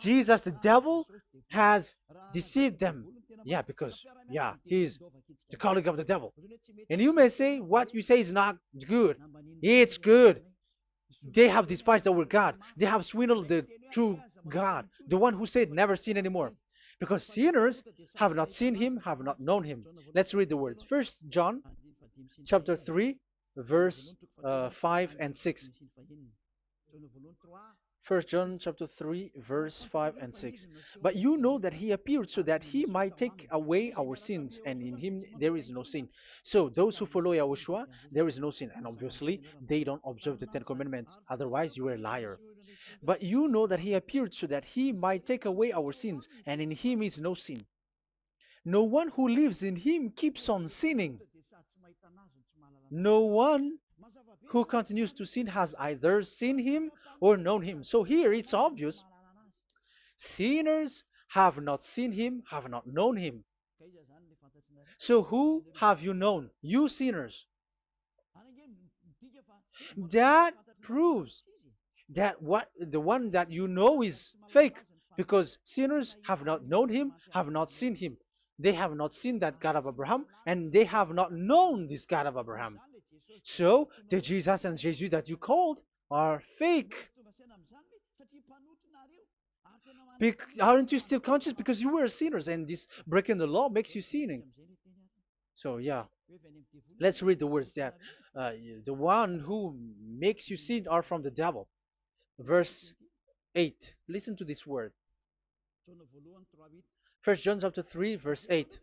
Jesus, the devil, has deceived them. Yeah, because yeah, he's the colleague of the devil. And you may say what you say is not good. It's good. They have despised our God. They have swindled the true God, the one who said never sin anymore. Because sinners have not seen him, have not known him. Let's read the words. First John chapter 3, verse 5 and 6. First John chapter 3, verse 5 and 6. But you know that he appeared so that he might take away our sins, and in him there is no sin. So those who follow YAHOSHUAH, there is no sin. And obviously, they don't observe the Ten Commandments. Otherwise, you are a liar. But you know that he appeared so that he might take away our sins, and in him is no sin. No one who lives in him keeps on sinning. No one who continues to sin has either seen him or known him. So here it's obvious. Sinners have not seen him, have not known him. So who have you known? You sinners. That proves that what the one that you know is fake, because sinners have not known him, have not seen him. They have not seen that God of Abraham, and they have not known this God of Abraham. So the Jesus and Jesus that you called are fake. Aren't you still conscious? Because you were sinners, and this breaking the law makes you sinning. So yeah, let's read the words that the one who makes you sin are from the devil. Verse 8. Listen to this word. First John chapter 3, verse 8.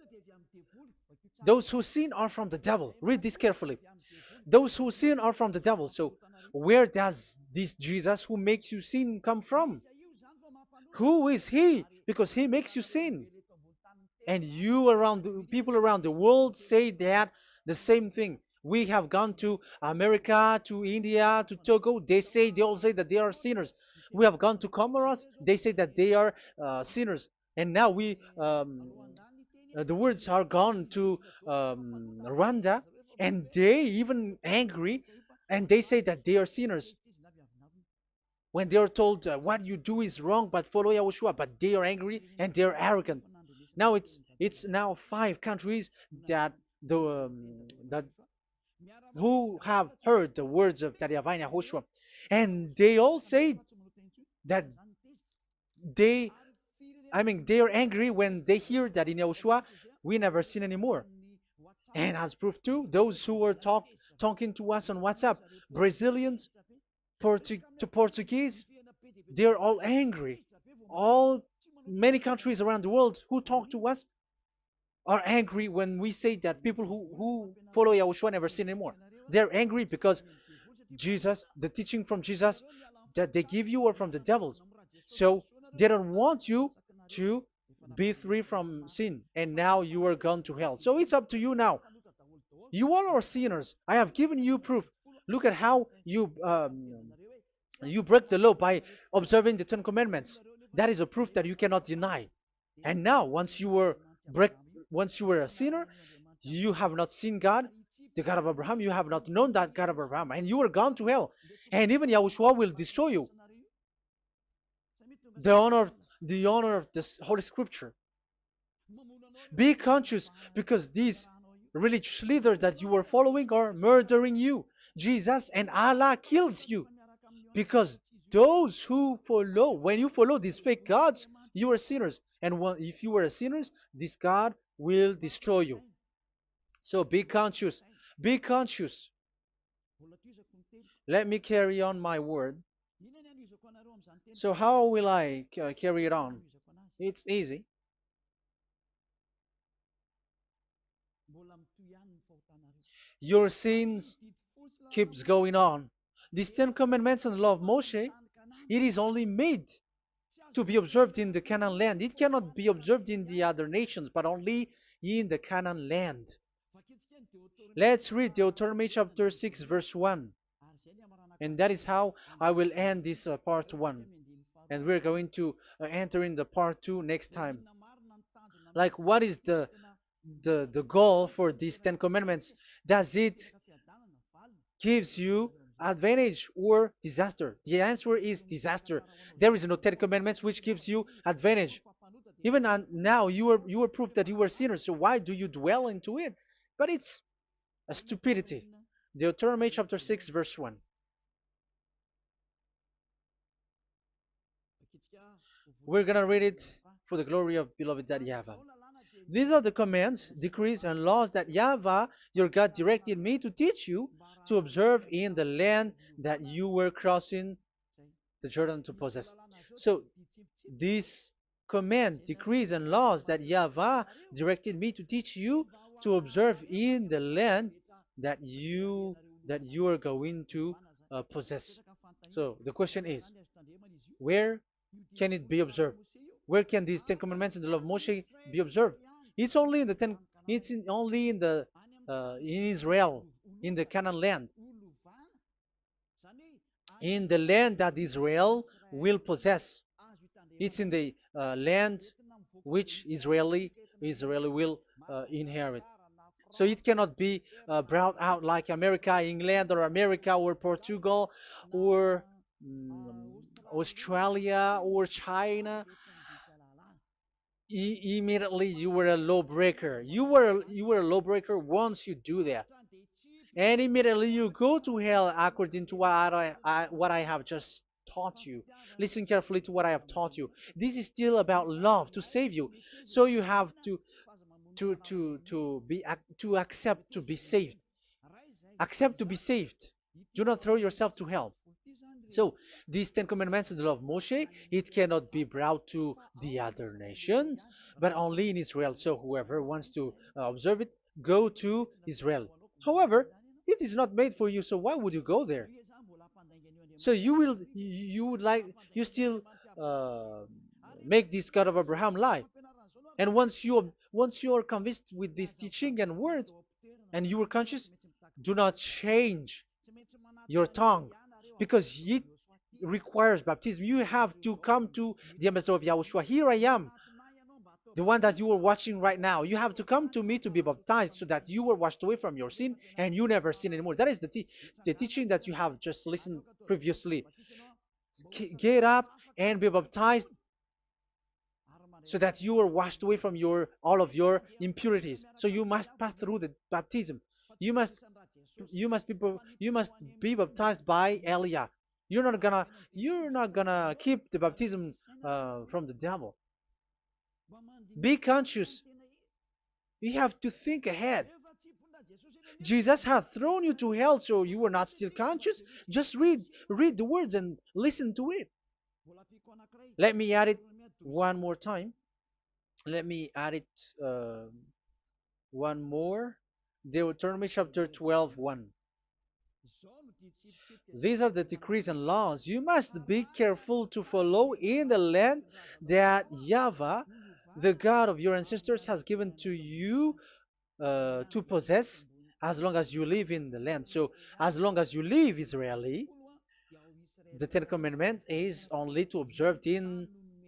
Those who sin are from the devil. Read this carefully. Those who sin are from the devil. So where does this Jesus who makes you sin come from? Who is he? Because he makes you sin. And people around the world say that the same thing. We have gone to America, to India, to Togo. They all say that they are sinners. We have gone to Comoros. They say that they are sinners. And now the words are gone to Rwanda, and they even angry, and they say that they are sinners when they are told what you do is wrong, but follow Yahushua. But they are angry and they are arrogant. Now it's now 5 countries that that who have heard the words of YAHVAH and YAHOSHUAH, and they all say that they they are angry when they hear that in Yahushua we never sin anymore. And as proof too, those who were talking to us on WhatsApp, Brazilians, Portuguese, they're all angry. All Many countries around the world who talk to us are angry when we say that people who follow Yahushua never sin anymore. They're angry because Jesus, the teaching from Jesus that they give you are from the devils. So they don't want you to be free from sin, and now you are gone to hell. So it's up to you now. You all are sinners. I have given you proof. Look at how you break the law by observing the Ten Commandments. That is a proof that you cannot deny. And now, once you were a sinner, you have not seen God, the God of Abraham. You have not known that God of Abraham, and you are gone to hell. And even Yahushua will destroy you. The honor, the honor of this Holy Scripture. Be conscious because these religious leaders that you are following are murdering you. Jesus and Allah kills you because those who follow, when you follow these fake gods, you are sinners. And if you are a sinner, this God will destroy you. So be conscious. Be conscious. Let me carry on my word. So how will I carry it on? It's easy. Your sins keeps going on. These Ten Commandments and the law of Moshe, it is only made to be observed in the Canaan land. It cannot be observed in the other nations, but only in the Canaan land. Let's read Deuteronomy chapter 6, verse 1. And that is how I will end this part 1. And we're going to enter in the part 2 next time. Like, what is the goal for these Ten Commandments? Does it gives you advantage or disaster? The answer is disaster. There is no Ten Commandments which gives you advantage. Even now, you are proof that you were sinners. So why do you dwell into it? But it's a stupidity. Deuteronomy chapter 6, verse 1. We're gonna read it for the glory of beloved Daddy Yahvah. These are the commands, decrees, and laws that Yahvah, your God, directed me to teach you to observe in the land that you were crossing the Jordan to possess. So, these command, decrees, and laws that Yahvah directed me to teach you to observe in the land that you are going to possess. So, the question is, where can it be observed? Where can these Ten Commandments and the law of Moshe be observed? It's only in the ten. Only in the in Israel, in the Canaan land, in the land that Israel will possess. It's in the land which Israeli will inherit. So it cannot be brought out like America, England, or America, or Portugal, or Australia, or China. Immediately you were a lawbreaker. You were a lawbreaker once you do that, and immediately you go to hell according to what I have just taught you. Listen carefully to what I have taught you. This is still about love to save you. So you have to accept to be saved. Accept to be saved. Do not throw yourself to hell. So these Ten Commandments and the law of Moshe, it cannot be brought to the other nations, but only in Israel. So whoever wants to observe it, go to Israel. However, it is not made for you, so why would you go there? So you still uh, make this God of Abraham lie. And once you are convinced with this teaching and words, and you are conscious, do not change your tongue, because it requires baptism. You have to come to the ambassador of Yahushua. Here I am, the one that you are watching right now. You have to come to me to be baptized so that you are washed away from your sin and you never sin anymore. That is the teaching that you have just listened previously. Get up and be baptized so that you are washed away from all of your impurities. So you must pass through the baptism. You must be baptized by Elia. You're not gonna keep the baptism from the devil. Be conscious. You have to think ahead. Jesus has thrown you to hell, so you are not still conscious. Just read the words and listen to it. Let me add it one more time. Let me add it one more. Deuteronomy chapter 12, 1. These are the decrees and laws you must be careful to follow in the land that Yahvah, the God of your ancestors, has given to you to possess as long as you live in the land. So, as long as you live Israeli, the Ten Commandments is only to observe in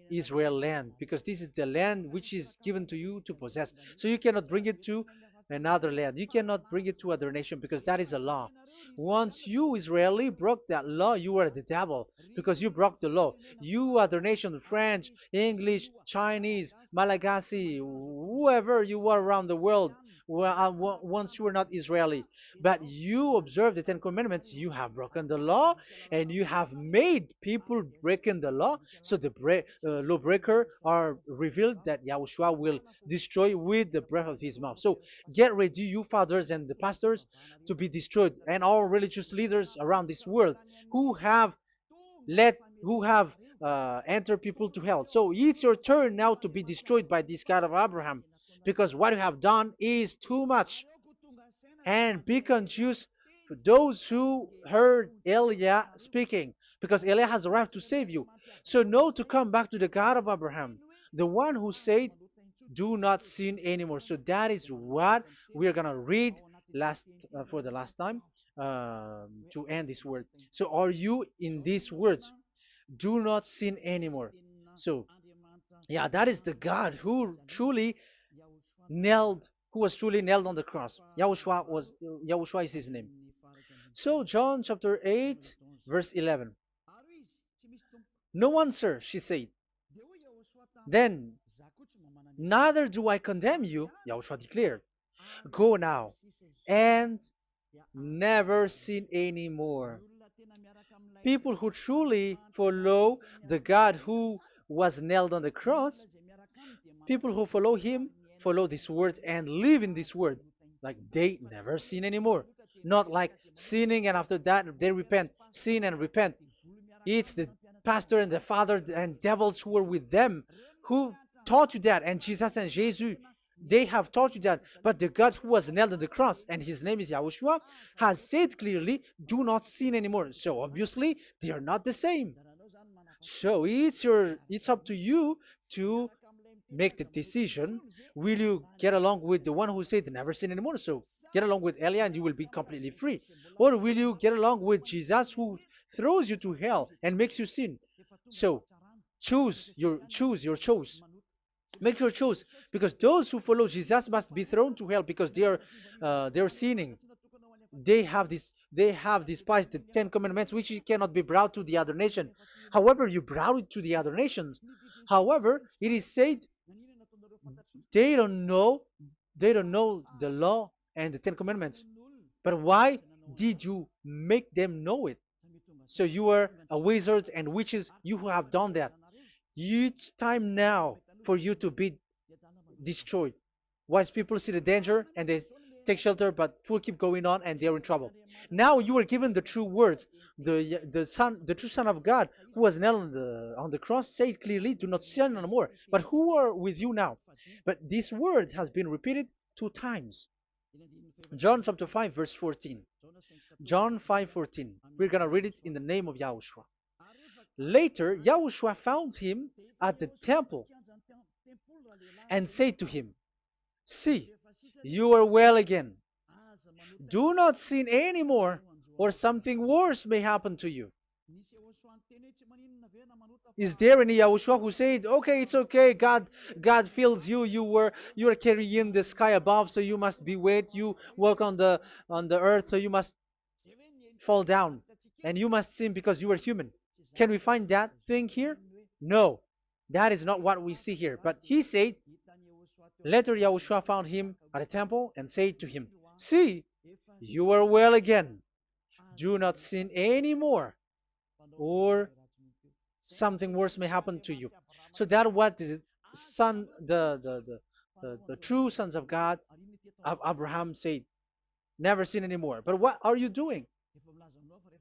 Israel land, because this is the land which is given to you to possess. So you cannot bring it to another land. You cannot bring it to other nation because that is a law. Once you Israeli broke that law, you were the devil because you broke the law. You other nation, French, English, Chinese, Malagasy, whoever you are around the world, well, once you were not Israeli, but you observe the Ten Commandments, you have broken the law and you have made people breaking the law. So the lawbreaker are revealed that Yahushua will destroy with the breath of his mouth. So get ready, you fathers and the pastors, to be destroyed, and all religious leaders around this world who have entered people to hell. So it's your turn now to be destroyed by this God of Abraham, because what you have done is too much. And be conscious for those who heard Eliah speaking, because Eliah has arrived to save you. So know to come back to the God of Abraham, the one who said, do not sin anymore. So that is what we are going to read for the last time, to end this word. So are you in these words? Do not sin anymore. So yeah, that is the God nailed who was truly nailed on the cross. Yahushua is his name. So John chapter 8 verse 11. No answer, she said. Then, neither do I condemn you, Yahushua declared. Go now and never sin anymore. People who truly follow the God who was nailed on the cross, people who follow him, follow this word and live in this word. Like they never sin anymore. Not like sinning and after that they repent. Sin and repent. It's the pastor and the father and devils who were with them who taught you that. And Jesus and Jesus, they have taught you that. But the God who was nailed on the cross, and his name is Yahushua, has said clearly, do not sin anymore. So obviously, they are not the same. So it's up to you to make the decision. Will you get along with the one who said never sin anymore? So get along with Elia and you will be completely free. Or will you get along with Jesus who throws you to hell and makes you sin? So choose your choice. Make your choice, because those who follow Jesus must be thrown to hell because they're sinning. They have despised the Ten Commandments, which cannot be brought to the other nation. However, you brought it to the other nations. However, it is said they don't know they don't know the law and the Ten Commandments. But why did you make them know it? So you are a wizards and witches, you who have done that. It's time now for you to be destroyed. Wise people see the danger and they take shelter, but fool keep going on and they're in trouble. Now you are given the true words. The true Son of God, who was nailed on the cross, said clearly, "Do not sin no more." But who are with you now? But this word has been repeated 2 times. John chapter 5 verse 14. John 5:14. We're gonna read it in the name of Yahushua. Later, Yahushua found him at the temple and said to him, "See, you are well again. Do not sin anymore, or something worse may happen to you." Is there any Yahushua who said, "Okay, it's okay, God feels you, you are carrying the sky above, so you must be wet, you walk on the earth, so you must fall down, and you must sin because you are human"? Can we find that thing here? No, that is not what we see here. But he said, later Yahushua found him at a temple and said to him, "See, you are well again. Do not sin anymore, or something worse may happen to you." So that what the son, the true sons of God, of Abraham said, never sin anymore. But what are you doing?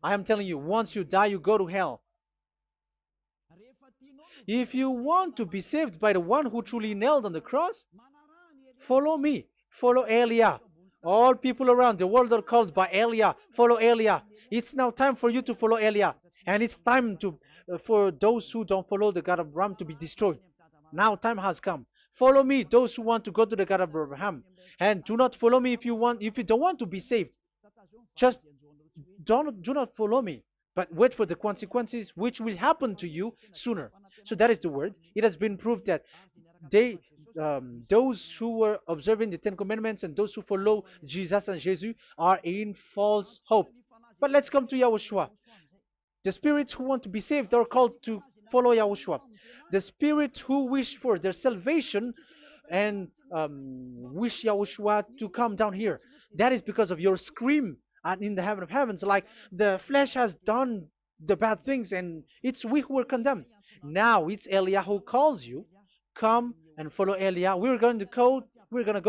I am telling you, once you die, you go to hell. If you want to be saved by the one who truly nailed on the cross, follow me. Follow Elia. All people around the world are called by Elia. Follow Elia. It's now time for you to follow Elia. And it's time for those who don't follow the God of Abraham to be destroyed. Now time has come. Follow me, those who want to go to the God of Abraham. And do not follow me if you don't want to be saved. Just do not follow me, but wait for the consequences which will happen to you sooner. So that is the word. It has been proved that they those who were observing the Ten Commandments and those who follow Jesus and Jesus are in false hope. But let's come to Yahushua. The spirits who want to be saved are called to follow Yahushua. The spirits who wish for their salvation and wish Yahushua to come down here. That is because of your scream and in the heaven of heavens. Like the flesh has done the bad things and it's we who are condemned. Now it's Eliah who calls you. Come and follow Eliah. We're going to go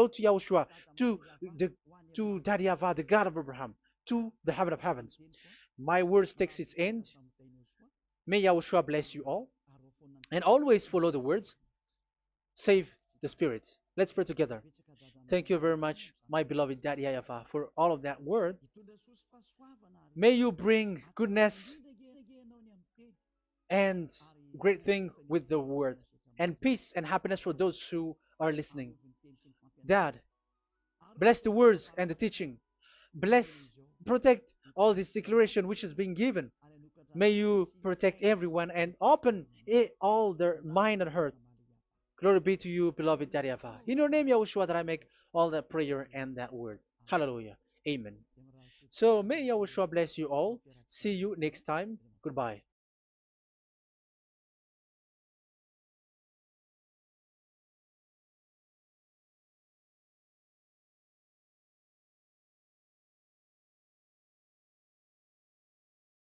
to Yahushua, to the to Daddy Yahvah, the God of Abraham, to the heaven of heavens. My words takes its end. May Yahushua bless you all. And always follow the words. Save the spirit. Let's pray together. Thank you very much, my beloved Daddy Yahvah, for all of that word. May you bring goodness and great thing with the word, and peace and happiness for those who are listening. Dad, bless the words and the teaching. Bless, protect all this declaration which is being given. May you protect everyone and open all their mind and heart. Glory be to you, beloved Daddy Yahvah. In your name, Yahushua, that I make all that prayer and that word. Hallelujah. Amen. So may Yahushua bless you all. See you next time. Goodbye.